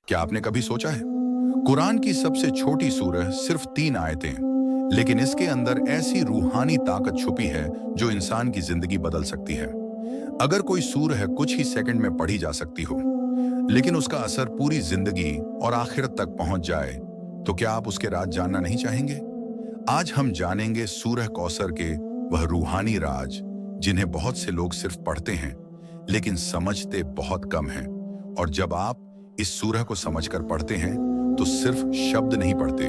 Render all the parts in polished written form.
क्या आपने कभी सोचा है, कुरान की सबसे छोटी सूरह सिर्फ 3 आयतें, लेकिन इसके अंदर ऐसी रूहानी ताकत छुपी है जो इंसान की जिंदगी बदल सकती है। अगर कोई सूरह कुछ ही सेकंड में पढ़ी जा सकती हो, लेकिन उसका असर पूरी जिंदगी और आखिरत तक पहुंच जाए, तो क्या आप उसके राज जानना नहीं चाहेंगे? आज हम जानेंगे सूरह कौसर के वह रूहानी राज जिन्हें बहुत से लोग सिर्फ पढ़ते हैं लेकिन समझते बहुत कम हैं। और जब आप इस सूरह को समझकर पढ़ते हैं तो सिर्फ शब्द नहीं पढ़ते,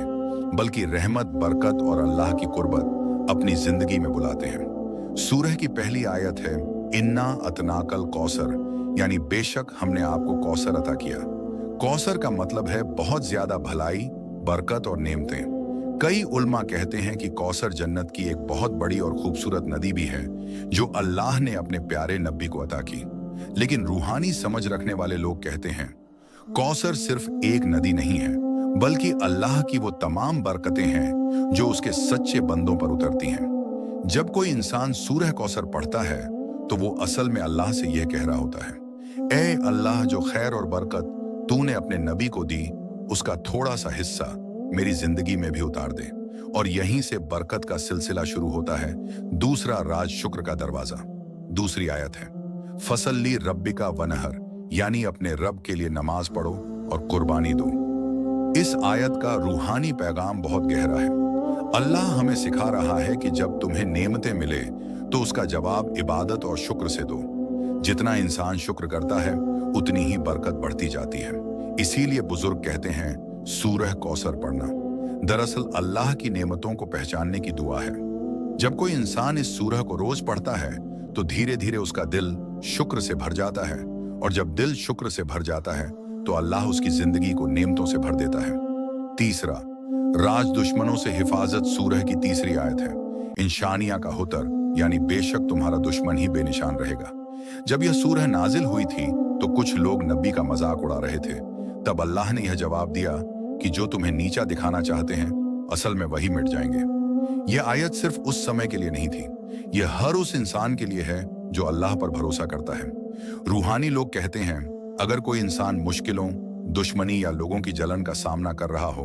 बल्कि रहमत, बरकत और अल्लाह की कुर्बत अपनी जिंदगी में बुलाते हैं। सूरह की पहली आयत है, इन्ना अतनाकल कौसर, यानी बेशक हमने आपको कौसर अता किया। कौसर का मतलब है बहुत ज्यादा भलाई, बरकत और नेमतें। कई उल्मा कहते हैं कि कौसर जन्नत की एक बहुत बड़ी और खूबसूरत नदी भी है जो अल्लाह ने अपने प्यारे नबी को अता की। लेकिन रूहानी समझ रखने वाले लोग कहते हैं कौसर सिर्फ एक नदी नहीं है, बल्कि अल्लाह की वो तमाम बरकतें हैं जो उसके सच्चे बंदों पर उतरती हैं। जब कोई इंसान सूरह कौसर पढ़ता है तो वो असल में अल्लाह से यह कह रहा होता है, ए अल्लाह, जो खैर और बरकत तूने अपने नबी को दी, उसका थोड़ा सा हिस्सा मेरी जिंदगी में भी उतार दे। और यहीं से बरकत का सिलसिला शुरू होता है, दूसरा राज शुक्र का दरवाजा। दूसरी आयत है, फसल्ली रब्बिका वनहर, यानी अपने रब के लिए नमाज पढ़ो और कुर्बानी दो। इस आयत का रूहानी पैगाम बहुत गहरा है। अल्लाह हमें सिखा रहा है कि जब तुम्हें नेमतें मिले तो उसका जवाब इबादत और शुक्र से दो। जितना इंसान शुक्र करता है उतनी ही बरकत बढ़ती जाती है। इसीलिए बुजुर्ग कहते हैं सूरह कौसर पढ़ना दरअसल अल्लाह की नेमतों को पहचानने की दुआ है। जब कोई इंसान इस सूरह को रोज पढ़ता है तो धीरे धीरे उसका दिल शुक्र से भर जाता है, और जब दिल शुक्र से भर जाता है तो अल्लाह उसकी जिंदगी को नेमतों से भर देता है। तीसरा राज दुश्मनों से हिफाजत, सूरह की तीसरी आयत है, इंशानिया का हुतर, यानी बेशक तुम्हारा दुश्मन ही बेनिशान रहेगा। जब यह सूरह नाजिल हुई थी तो कुछ लोग नबी का मजाक उड़ा रहे थे। तब अल्लाह ने यह जवाब दिया कि जो तुम्हें नीचा दिखाना चाहते हैं असल में वही मिट जाएंगे। यह आयत सिर्फ उस समय के लिए नहीं थी, यह हर उस इंसान के लिए है जो अल्लाह पर भरोसा करता है। रूहानी लोग कहते हैं अगर कोई इंसान मुश्किलों, दुश्मनी या लोगों की जलन का सामना कर रहा हो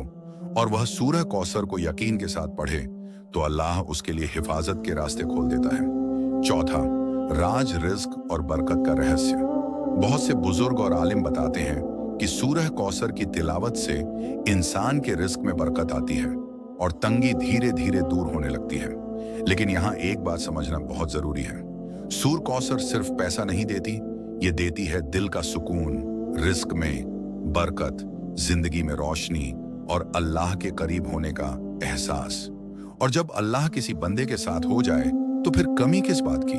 और वह सूरह कौसर को यकीन के साथ पढ़े तो अल्लाह उसके लिए हिफाजत के रास्ते खोल देता है। चौथा राज, रिज्क और बरकत का रहस्य। बहुत से बुजुर्ग और आलिम बताते हैं कि सूरह कौसर की तिलावत से इंसान के रिस्क में बरकत आती है और तंगी धीरे धीरे दूर होने लगती है। लेकिन यहाँ एक बात समझना बहुत जरूरी है, सूर कौसर सिर्फ पैसा नहीं देती, ये देती है दिल का सुकून, रिस्क में बरकत, जिंदगी में रोशनी और अल्लाह के करीब होने का एहसास। और जब अल्लाह किसी बंदे के साथ हो जाए तो फिर कमी किस बात की।